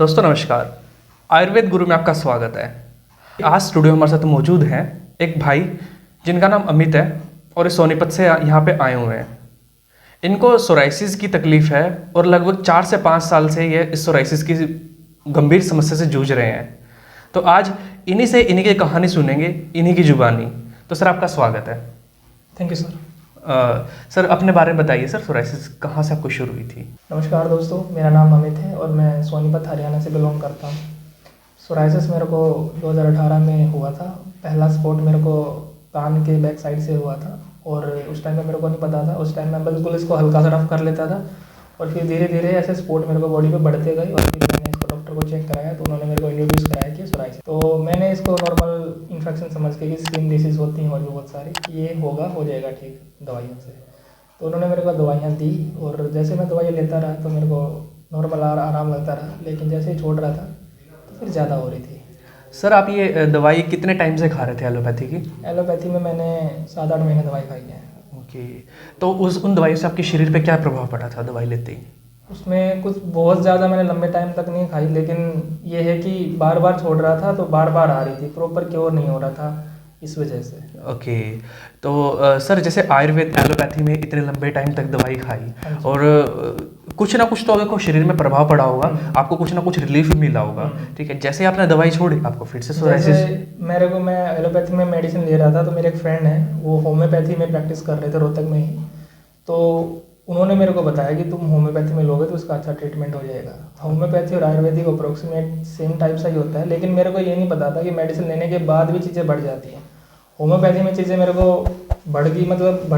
दोस्तों नमस्कार। आयुर्वेद गुरु में आपका स्वागत है। आज स्टूडियो में हमारे साथ मौजूद हैं एक भाई जिनका नाम अमित है और इस सोनीपत से यहाँ पे आए हुए हैं। इनको सोराइसिस की तकलीफ है और लगभग 4 से 5 साल से ये इस सोराइसिस की गंभीर समस्या से जूझ रहे हैं। तो आज इन्हीं से इन्हीं की कहानी सुनेंगे, इन्हीं की जुबानी। तो सर आपका स्वागत है। Thank you sir. सर अपने बारे में बताइए सर, सोराइसिस कहाँ से आपको शुरू हुई थी? नमस्कार दोस्तों, मेरा नाम अमित है और मैं सोनीपत हरियाणा से बिलोंग करता हूँ। सोराइसिस मेरे को 2018 में हुआ था। पहला स्पॉट मेरे को कान के बैक साइड से हुआ था और उस टाइम में मेरे को नहीं पता था। उस टाइम मैं बिल्कुल इसको हल्का सा रफ कर लेता था और फिर धीरे धीरे ऐसे स्पॉट मेरे को बॉडी पे बढ़ते गए और फिर मैंने इसको डॉक्टर को चेक कराया तो उन्होंने मेरे को इंट्रोड्यूस कराया कि सोराइसिस। तो मैंने इसको नॉर्मल इन्फेक्शन समझ के कि स्किन डिसीज़ होती हैं और भी बहुत सारी, ये होगा, हो जाएगा ठीक दवाइयों से। तो उन्होंने मेरे को दवाइयाँ दी और जैसे मैं दवाइयाँ लेता रहा तो मेरे को नॉर्मल आराम लगता रहा, लेकिन जैसे ही छोड़ रहा था तो फिर ज़्यादा हो रही थी। सर आप ये दवाई कितने टाइम से खा रहे थे एलोपैथी की? एलोपैथी में मैंने 7-8 महीने दवाई खाई है। ओके, तो उन दवाइयों से आपके शरीर पे क्या प्रभाव पड़ा था दवाई लेते ही? उसमें कुछ बहुत ज़्यादा मैंने लंबे टाइम तक नहीं खाई, लेकिन ये है कि बार बार छोड़ रहा था तो बार बार आ रही थी, प्रॉपर क्योर नहीं हो रहा था इस वजह से। ओके, तो सर जैसे आयुर्वेद एलोपैथी में इतने लंबे टाइम तक दवाई खाई और कुछ ना कुछ तो आपको शरीर में प्रभाव पड़ा होगा, आपको कुछ ना कुछ रिलीफ मिला होगा, ठीक है। जैसे आपने दवाई छोड़ी आपको फिर से सोराइसिस। मैं एलोपैथी में मेडिसिन ले रहा था तो मेरे एक फ्रेंड है, वो होम्योपैथी में प्रैक्टिस कर रहे थे रोहतक में ही। तो उन्होंने मेरे को बताया कि तुम होम्योपैथी में लोगे तो उसका अच्छा ट्रीटमेंट हो जाएगा। होम्योपैथी और आयुर्वेदिक अप्रोक्सीमेट सेम टाइप सा ही होता है, लेकिन मेरे को ये नहीं पता था कि मेडिसिन लेने के बाद भी चीज़ें बढ़ जाती हैं। होम्योपैथी में चीज़ें मेरे को बढ़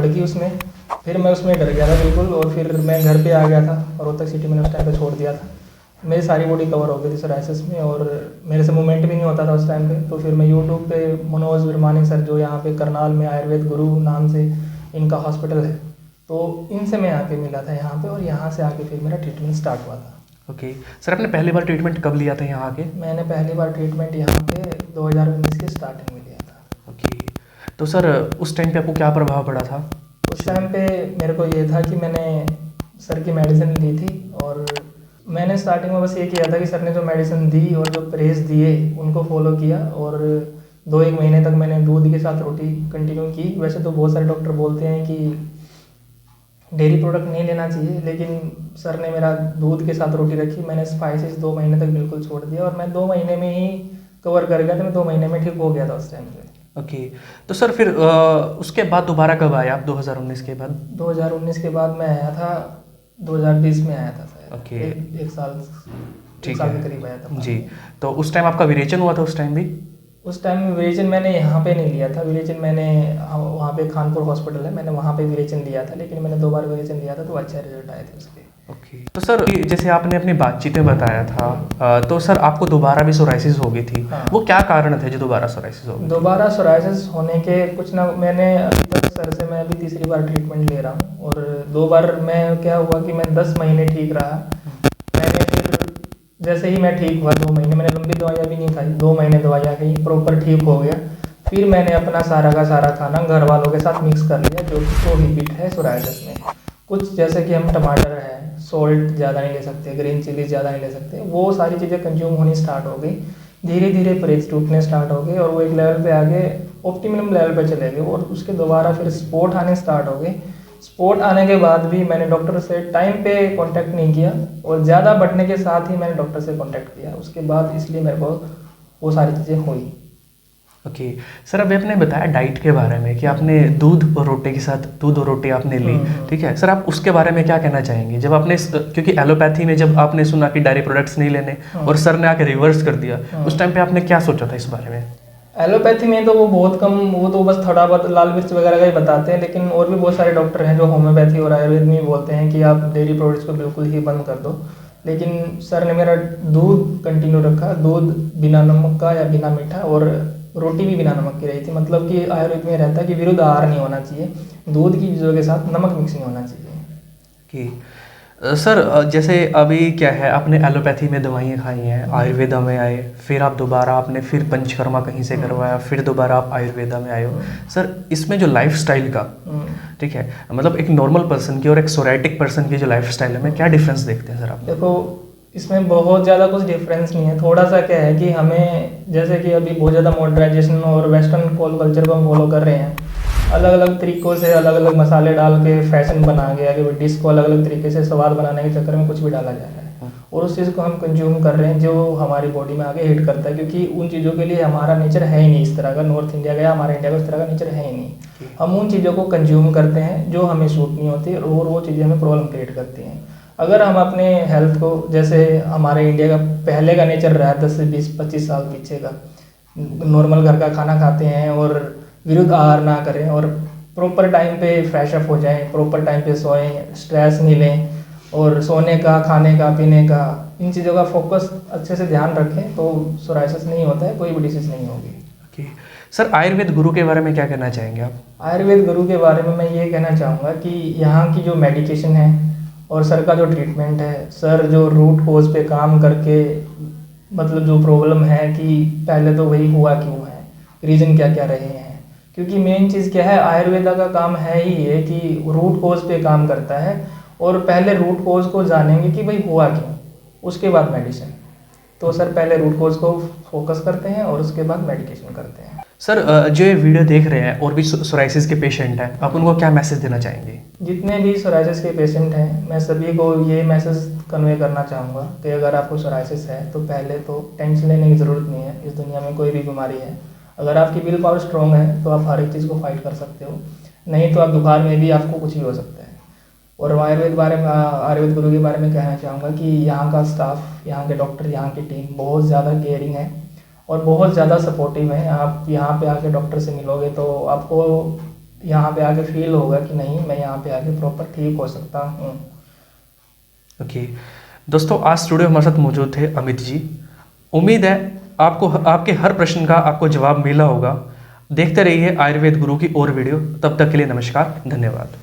गई उसमें, फिर मैं उसमें डर गया था बिल्कुल और फिर मैं घर पे आ गया था और रोहतक सिटी मैंने उस टाइम पे छोड़ दिया था। मेरी सारी बॉडी कवर हो गई थी सोराइसिस में और मेरे से मूवमेंट भी नहीं होता था उस टाइम पे। तो फिर मैं यूट्यूब पे मनोज विरमानी सर, जो यहाँ पे करनाल में आयुर्वेद गुरु नाम से इनका हॉस्पिटल है, तो इनसे मैं आके मिला था यहाँ पे और यहाँ से आके फिर मेरा ट्रीटमेंट स्टार्ट हुआ था। ओके, सर आपने पहली बार ट्रीटमेंट कब लिया था यहाँ आके? मैंने पहली बार ट्रीटमेंट यहाँ पे 2019 की स्टार्टिंग में लिया था। ओके, तो सर उस टाइम पे आपको क्या प्रभाव पड़ा था? उस टाइम पे मेरे को ये था कि मैंने सर की मेडिसिन ली थी और मैंने स्टार्टिंग में बस ये किया था कि सर ने जो मेडिसिन दी और जो परहेज दिए उनको फॉलो किया और 2-1 महीने तक मैंने दूध के साथ रोटी कंटिन्यू की। वैसे तो बहुत सारे डॉक्टर बोलते हैं कि डेयरी प्रोडक्ट नहीं लेना चाहिए, लेकिन सर ने मेरा दूध के साथ रोटी रखी। मैंने स्पाइसेस 2 महीने तक बिल्कुल छोड़ दिया और मैं 2 महीने में ही कवर कर गया था। मैं 2 महीने में ठीक हो गया था उस टाइम पे। ओके, तो सर फिर उसके बाद दोबारा कब आए आप? 2019 के बाद? 2019 के बाद मैं आया था, 2020 में आया था शायद। ओके, एक साल ठीक के है करीब आया था जी। तो उस टाइम आपका विरेचन हुआ था उस टाइम भी? उस टाइम विरेचन मैंने यहाँ पे नहीं लिया था। विरेचन मैंने वहाँ पे खानपुर हॉस्पिटल है, मैंने वहाँ पे विरेचन लिया था, लेकिन मैंने 2 बार विरेचन लिया था तो अच्छे रिजल्ट आए थे उसके। ओके, तो सर जैसे आपने अपनी बातचीत में बताया था तो सर आपको दोबारा भी सोराइसिस हो गई थी। हाँ। वो क्या कारण थे जो दोबारा सोराइसिस हो गई? दोबारा सोराइसिस होने के कुछ ना, मैंने अभी तक सर से मैं अभी तीसरी बार ट्रीटमेंट ले रहा हूँ और 2 बार मैं क्या हुआ कि मैं 10 महीने ठीक रहा। मैंने फिर जैसे ही मैं ठीक हुआ 2 महीने मैंने लंबी दवाइयाँ भी नहीं खाई, 2 महीने दवाइयाँ खाई, प्रॉपर ठीक हो गया। फिर मैंने अपना सारा का सारा खाना घर वालों के साथ मिक्स कर लिया, जो कि प्रोहिबिट है सोराइसिस में। कुछ जैसे कि हम टमाटर है, सॉल्ट ज़्यादा नहीं ले सकते, ग्रीन चिली ज़्यादा नहीं ले सकते, वो सारी चीज़ें कंज्यूम होनी स्टार्ट हो गई। धीरे धीरे परहेज टूटने स्टार्ट हो गए और वो एक लेवल पे आगे ऑप्टिमम लेवल पे चले गए और उसके दोबारा फिर स्पॉट आने स्टार्ट हो गए। स्पॉट आने के बाद भी मैंने डॉक्टर से टाइम पे कांटेक्ट नहीं किया और ज़्यादा बढ़ने के साथ ही मैंने डॉक्टर से कांटेक्ट किया उसके बाद, इसलिए मेरे को वो सारी चीज़ें हुई। ओके, सर अभी आपने बताया डाइट के बारे में कि आपने दूध और रोटी के साथ दूध और रोटी आपने ली, ठीक है। सर आप उसके बारे में क्या कहना चाहेंगे? जब आपने, क्योंकि एलोपैथी में जब आपने सुना कि डायरी प्रोडक्ट्स नहीं लेने और सर ने आके रिवर्स कर दिया, उस टाइम पे आपने क्या सोचा था इस बारे में? एलोपैथी में तो वो बहुत कम, वो तो बस थोड़ा बहुत लाल मिर्च वगैरह का ही बताते हैं, लेकिन और भी बहुत सारे डॉक्टर हैं जो होम्योपैथी और आयुर्वेद में भी बोलते हैं कि आप डेयरी प्रोडक्ट्स को बिल्कुल ही बंद कर दो। लेकिन सर ने मेरा दूध कंटिन्यू रखा, दूध बिना नमक का या बिना मीठा, और रोटी भी बिना नमक की रही थी। मतलब कि आयुर्वेद में रहता है कि विरुद्ध आहार नहीं होना चाहिए, दूध की चीज़ों के साथ नमक मिक्स नहीं होना चाहिए। कि सर जैसे अभी क्या है, आपने एलोपैथी में दवाइयाँ खाई हैं, आयुर्वेदा में आए, फिर आप दोबारा आपने फिर पंचकर्मा कहीं से करवाया, फिर दोबारा आप आयुर्वेदा में आए हो। सर इसमें जो लाइफस्टाइल का, ठीक है, मतलब एक नॉर्मल पर्सन की और एक सोराइटिक पर्सन की जो लाइफस्टाइल है, में क्या डिफरेंस देखते हैं सर आप? देखो, इसमें बहुत ज़्यादा कुछ डिफरेंस नहीं है। थोड़ा सा क्या है कि हमें जैसे कि अभी बहुत ज़्यादा मॉडर्नाइजेशन और वेस्टर्न कल्चर को हम फॉलो कर रहे हैं, अलग अलग तरीक़ों से अलग अलग मसाले डाल के फैशन बना गया कि डिश को अलग अलग तरीके से स्वाद बनाने के चक्कर में कुछ भी डाला जा रहा है और उस चीज़ को हम कंज्यूम कर रहे हैं जो हमारी बॉडी में आगे हिट करता है, क्योंकि उन चीज़ों के लिए हमारा नेचर है ही नहीं इस तरह का। नॉर्थ इंडिया का या हमारे इंडिया का इस तरह का नेचर है ही नहीं। हम उन चीज़ों को कंज्यूम करते हैं जो हमें सूट नहीं होती और वो चीज़ें हमें प्रॉब्लम क्रिएट करती हैं। अगर हम अपने हेल्थ को, जैसे हमारे इंडिया का पहले का नेचर रहा है 10 से 20-25 साल पीछे का, नॉर्मल घर का खाना खाते हैं और विरुद्ध आहार ना करें और प्रॉपर टाइम पे फ्रेश अप हो जाएं, प्रॉपर टाइम पे सोएं, स्ट्रेस नहीं लें और सोने का, खाने का, पीने का, इन चीज़ों का फोकस अच्छे से ध्यान रखें तो सोराइसिस नहीं होता है, कोई भी डिसीज़ नहीं होगी। ओके सर, आयुर्वेद गुरु के बारे में क्या कहना चाहेंगे आप? आयुर्वेद गुरु के बारे में मैं ये कहना चाहूँगा कि यहाँ की जो मेडिकेशन है और सर का जो ट्रीटमेंट है, सर जो रूट कोज पे काम करके मतलब जो प्रॉब्लम है कि पहले तो वही हुआ क्यों है, रीज़न क्या क्या रहे हैं, क्योंकि मेन चीज़ क्या है, आयुर्वेदा का काम है ही ये कि रूट कोज पे काम करता है और पहले रूट कोज को जानेंगे कि भाई हुआ क्यों, उसके बाद मेडिसिन। तो सर पहले रूट कोज को फोकस करते हैं और उसके बाद मेडिकेशन करते हैं। सर जो ये वीडियो देख रहे हैं और भी सोराइसिस के पेशेंट हैं, आप उनको क्या मैसेज देना चाहेंगे? जितने भी सोराइसिस के पेशेंट हैं, मैं सभी को ये मैसेज कन्वे करना चाहूँगा कि अगर आपको सोराइसिस है तो पहले तो टेंशन लेने की ज़रूरत नहीं है। इस दुनिया में कोई भी बीमारी है, अगर आपकी विल पावर स्ट्रॉन्ग है तो आप हर एक चीज़ को फाइट कर सकते हो, नहीं तो आप बुखार में भी आपको कुछ भी हो सकता है। और आयुर्वेद गुरु के बारे में कहना चाहूँगा कि यहाँ का स्टाफ, यहाँ के डॉक्टर, यहाँ की टीम बहुत ज़्यादा केयरिंग है और बहुत ज़्यादा सपोर्टिव है। आप यहाँ पे आके डॉक्टर से मिलोगे तो आपको यहाँ पे आके फील होगा कि नहीं, मैं यहाँ पे आके प्रॉपर ठीक हो सकता हूँ। ओके दोस्तों, आज स्टूडियो हमारे साथ मौजूद थे अमित जी। उम्मीद है आपको आपके हर प्रश्न का आपको जवाब मिला होगा। देखते रहिए आयुर्वेद गुरु की और वीडियो। तब तक के लिए नमस्कार, धन्यवाद।